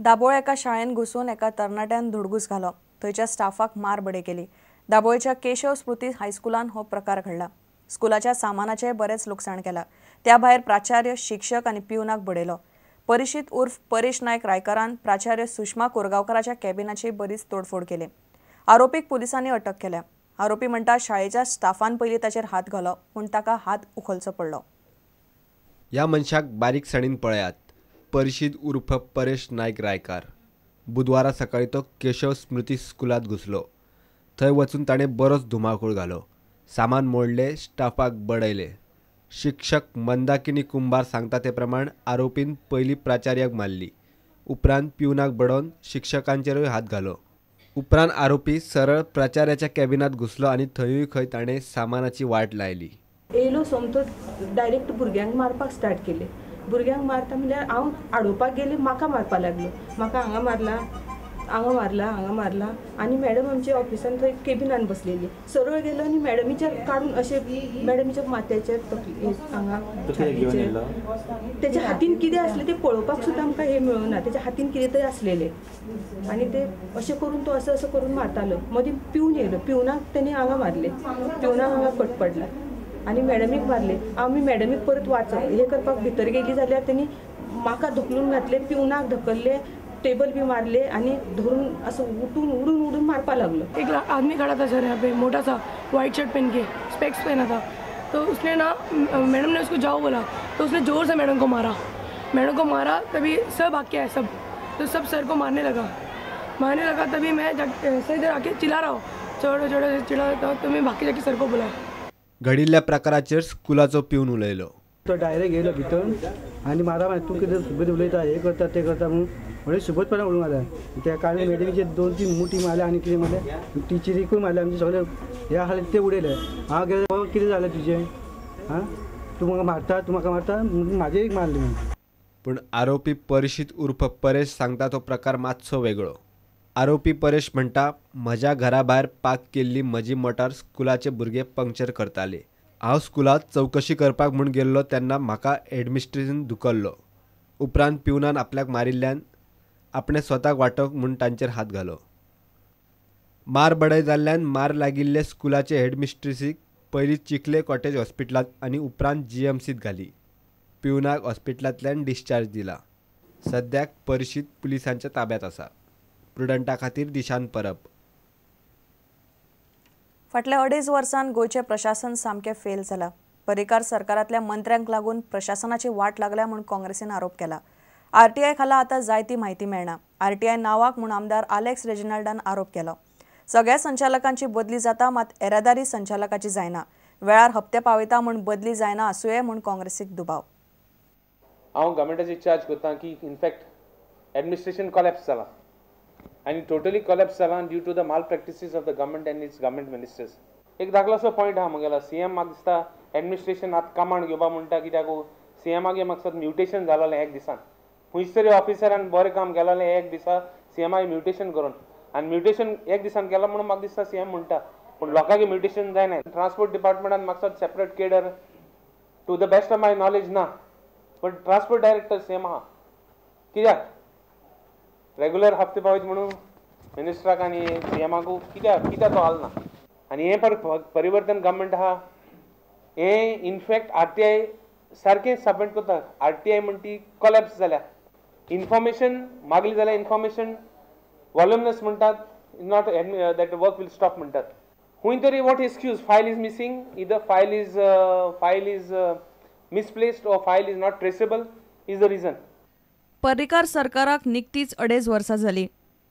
दाबोळ एका शाळेन घुसून एका तरणाट्यान धुडगूस घालो. थंयच्या स्टाफाक मारबडे केली. दाबोळच्या केशव स्मृती हायस्कुलान हो प्रकार घडला. स्कुलाच्या सामानाचे बरेच लुकसाण केला. त्या भायर प्राचार्य, शिक्षक आनी पिवनाक बडयलो. परिशीत उर्फ परेश नायक रायकरान प्राचार्य सुषमा कोरगांवकाराच्या कॅबिनाची बरीच तोडफोड केली. आरोपीक पुलिसांनी अटक केल्या. आरोपी म्हणटा शाळेच्या स्टाफान पयलीं ताचेर हात घालो पूण ताका हात उखलचो पडलो. ह्या मनशाक बारीकसाणीन पळयात. परिशीद उर्फ परेश नायक रायकार. बुधवारा सकाळी तो केशव स्मृती स्कुलात घुसलो. थंय वचून ताणें बरोच धुमाकूळ घालो. सामान मोडले, स्टाफाक बडयले. शिक्षक मंदाकिनी कुंभार सांगता ते प्रमाण आरोपीन पयलीं प्राचार्याक मारली. उपरांत पिवनाक बडोवन शिक्षकांचेरूय हात घालो. उपरांत आरोपी सरळ प्राचार्याच्या कॅबिनात घुसलो आनी थंयूय खंय ताणें सामानाची वाट लायली. येयलो सोमतो डायरेक्ट भुरग्यांक मारपाक स्टार्ट केले. भुरग्यांक मारता म्हणल्यार हांव आडोवपाक गेले, म्हाका मारपाक लागलो. म्हाका हांगा मारला आनी मॅडम आमच्या ऑफिसान थंय कॅबिनान बसलेली. सरळ गेलो आनी मॅडमीचेर काडून अशें मॅडमीच्या माथ्याचेर हांगा तेच्या हातीन कितें आसलें तें पळोवपाक सुद्दां आमकां हे मेळना. तेच्या हातीन कितें तरी आसलेलें आनी ते अशें करून तो असो करून मारतालो. मदीं पिवन येयलो. पिवनाक तेणी हांगा मारले. पिवनाक हांगा कट पडला आनी मॅडमीक मारले. आमी मॅडमीक परत हे करपाक भितर गेली जाल्यार तेणी म्हाका धकलून घातले, पिवनाक धकलले, टेबल भी मारले आनी धरून असं उड़ून मारपा लगलो. एक आदमी खड़ा था सर यहाँ पे, मोटा सा, वाइट शर्ट पहन के, स्पेक्स पहना था. तो उसने ना, मैडम ने उसको जाओ बोला तो उसने ज़ोर से मैडम को मारा. तभी सब भाग के आए सब. तो सब सर को मारने लगा. तभी मैं सर इधर आके चिल्ला रहा हूँ, छोड़ो चिल्ला रहा था. तो मैं भाग के जाके सर को बोला. घडिल्ल्या प्रकाराचेर स्कुलाचो पिवन उलयलो. तो डायरेक्ट गेलो भितर आनी मारा तूं कितें सुबेद उलयता, हे करता ते करता म्हणून म्हणजे सुबोधपणान उडून मारला. त्या कारण मॅडमीचे 2-3 मुठी मारल्या आनी कितें मारलें, टिचरीकूय मारलें. आमचे सगळे हे आसले ते उडयले. हांव गेलो, कितें जालें तुजें? तूं म्हाका मारता म्हणून म्हाजे एक मारले. पूण आरोपी परिशीत उर्फ परेश सांगता तो प्रकार मातसो वेगळो. आरोपी परेश म्हणटा म्हज्या घरा भायर पार्क केल्ली म्हजी मोटार स्कुलाचे भुरगे पंक्चर करताले. हांव स्कुलांत चवकशी करपाक म्हूण गेल्लो तेन्ना म्हाका एडमिनिस्ट्रेशन धुकल्लो. उपरांत पिवनान आपल्याक मारिल्ल्यान आपणें स्वताक वाटोवंक म्हूण तांचेर हात घालो. मार बडय जाल्ल्यान मार लागिल्ले स्कुलाचे हेडमिस्ट्रेसीक पयलीं चिखले कॉटेज हॉस्पिटलांत आनी उपरांत GMCत घाली. पिवनाक हॉस्पिटलांतल्यान डिस्चार्ज दिला. सद्याक परिशीद पुलिसांच्या ताब्यांत आसा. प्रुडंटा खातीर दिशान परब. फाटल्या 2.5 वर्सांत गोंयचें प्रशासन सामकें फेल जाला. पर्रीकार सरकारांतल्या मंत्र्यांक लागून प्रशासनाची वाट लागल्या म्हूण काँग्रेसीन आरोप केला. RTI खाला आतां जायती म्हायती मेळना. RTI नावाक म्हूण आमदार आलेक्स रेजिनाल्डान आरोप केलो. सगळ्या संचालकांची बदली जाता मात येरादारी संचालकाची जायना. वेळार हप्ते पावयता म्हूण बदली जायना आसूंये म्हूण काँग्रेसीक दुबाव. हांव गव्हर्मेंटाची चार्ज करता की इनफॅक्ट एडमिनिस्ट्रेशन कॉलेप्स जाला आनी टोटली कॉलेप्स जाला due to the malpractices of the government and its government ministers. एक धाकलोसो पॉयंट आहा म्हगेलो. CM म्हाका दिसता एडमिनिस्ट्रेशन आतां कामांड घेवपा म्हणटा कित्याक CMागे म्हाका दिसता म्युटेशन जालोलें एक दिसान. खंयच तरी ऑफिसरान बरें काम केलोलें एक दिसा CMागे म्युटेशन करून आनी म्युटेशन एक दिसान केलो म्हणून म्हाका दिसता CM म्हणटा. पूण लोकांगे म्युटेशन जायना. ट्रान्सपोर्ट डिपार्टमेंटान म्हाका दिसता separate cadre to the best of my knowledge ना. बट ट्रान्सपोर्ट डायरेक्टर सेम आहा. कित्याक रेग्युलर हप्ते पावयत म्हणून मिनिस्टराक आनी CMाकू कित्याक तो हालना. आनी हें परिवर्तन गव्हर्मेंट आहा हें इनफॅक्ट RTI सारकें सबमीट करता. RTI म्हणटी कॉलेप्स जाल्या. इन्फॉर्मेशन मागली जाल्यार इन्फॉर्मेशन वॉल्युमनस म्हणटात. Not that work will stop म्हणटात. खंय तरी what excuse file is missing. Either file is misplaced or file is not traceable is the reason. Parrikar सरकाराक निकतीच 2.5 वर्सां जाली.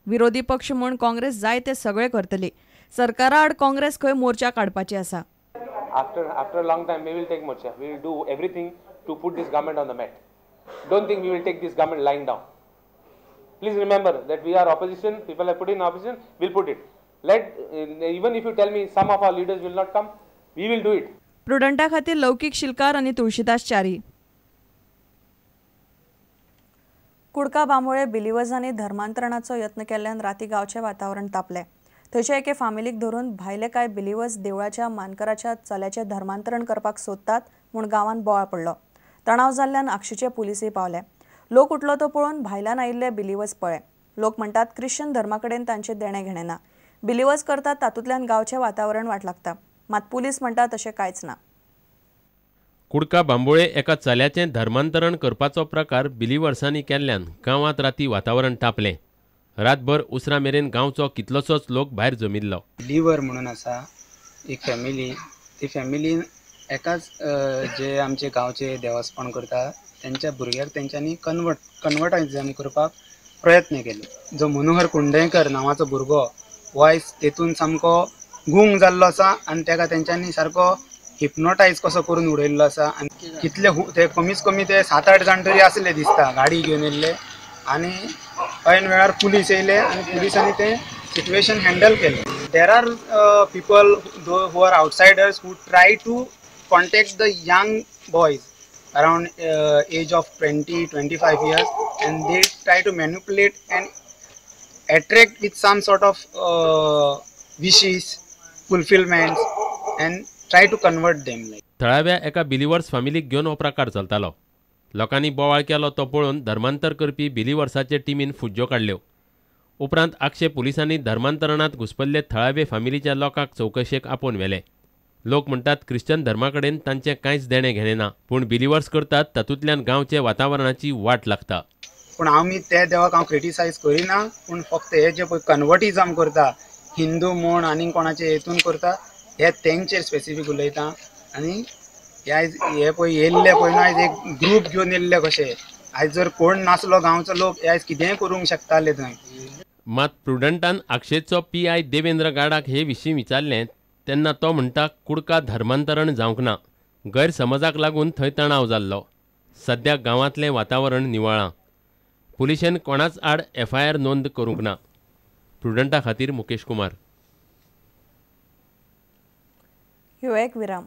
विरोधी पक्ष म्हूण काँग्रेस जाय ते सगळे करतली. सरकारा आड काँग्रेस खंय मोर्चा काडपाची आसा. After a long time we will take morcha. We will do everything to put this government on the mat. Don't think we will take this government lying down. Please remember that we are opposition. People have put in opposition. We'll put it. Even if you tell me some of our leaders will not come, we will do it. प्रुडंटा खातीर लौकीक शिलकार आनी तुळशीदास च्यारी. कुडका बांबोळे बिलिवर्सांनी धर्मांतरणाचो यत्न केल्ल्यान राती गांवचें वातावरण तापलें. थंयचे एके फामिलीक धरून भायले कांय बिलिवर्स देवळाच्या मानकराच्या चल्याचें धर्मांतरण करपाक सोदतात म्हूण गांवांत बोवाळ पडलो. तणाव जाल्ल्यान आक्षीचे पुलिसय पावले. लोक उठलो तो पळोवन भायल्यान आयिल्ले बिलीवर्स पळय. लोक म्हणटात ख्रिश्चन धर्माकडेन तांचे देणे घेणे ना. बिलीवर्स करतात तातूंतल्यान गांवचें वातावरण वाट लागता. मात पुलीस म्हणटा तशें कांयच ना. कुडका बांबोळे एका चल्याचें धर्मांतरण करपाचो प्रकार बिलीवर्सांनी केल्ल्यान गांवांत राती वातावरण तापलें. रातभर उसरा मेरेन गांवचो कितलोसोच लोक भायर जमिल्लो. बिलीवर म्हणून आसा एक फॅमिली, ती फॅमिलीन एकाच जे आमचे गांवचे देवास्पण करता त्यांच्या भुरग्याक तेंच्यांनी कन्वर्टायझन करपाक प्रयत्न केले. जो मनोहर कुंडेकर नांवाचो भुरगो हो आयज तेतून सामको गूंग जाल्लो आसा आनी तेका तेंच्यांनी सारको हिप्नोटायज कसो करून उडयल्लो आसा. आनी कितले ते कमीच कमी ते 7-8 जाण तरी आसले दिसता गाडी घेवन येयल्ले आनी ऐन वेळार पुलीस येयले आनी पुलिसांनी ते सिच्युएशन हँडल केले. There are people who are outsiders who try to contact the young boys around age of 20-25 years and they try to manipulate and attract with some sort of wishes, fulfillments and try to convert them. थळाव्या एका believers फॅमिलीक घेवन हो प्रकार चलतालो. लोकांनी बोवाळ केलो तो पळोवन धर्मांतर करपी बिलीवर्साचे टिमीन फुज्ज्यो काडल्यो. उपरांत आक्षे पुलिसांनी धर्मांतरणात घुसपल्ले थळावे फॅमिलीच्या लोकांक चौकशेक आपोवन व्हेले. लोक म्हणटात ख्रिश्चन धर्माकडेन तांचें कांयच देणे घेणे ना, पूण बिलीवर्स करतात तातूंतल्यान गांवचे वातावरणाची वाट लागता. पूण आमी त्या देवाक हांव क्रिटिसायज करिना, पूण फक्त हे जे पळय कन्वर्टिजम करता हिंदू म्हूण आनी कोणाचे हेतून करता हे तेंचेर स्पेसिफीक उलयता. आनी हे पळय येयल्ले पळय न्हू आयज एक ग्रूप घेवन येयल्ले कशे. आयज जर कोण नासलो गांवचो लोक आयज कितेंय करूंक शकताले थंय. मात प्रुडंटान आक्षेचो PI देवेंद्र गाडाक हे विशीं विचारलें तेन्ना तो म्हणटा कुडका धर्मांतरण जावंक ना. गैरसमजाक लागून थंय तणाव जाल्लो. सद्या गांवांतलें वातावरण निवळां. पुलिशेन कोणाच आड FIR नोंद करूंक ना. प्रुडंटा खातीर मुकेश कुमार. ह्यो एक विराम.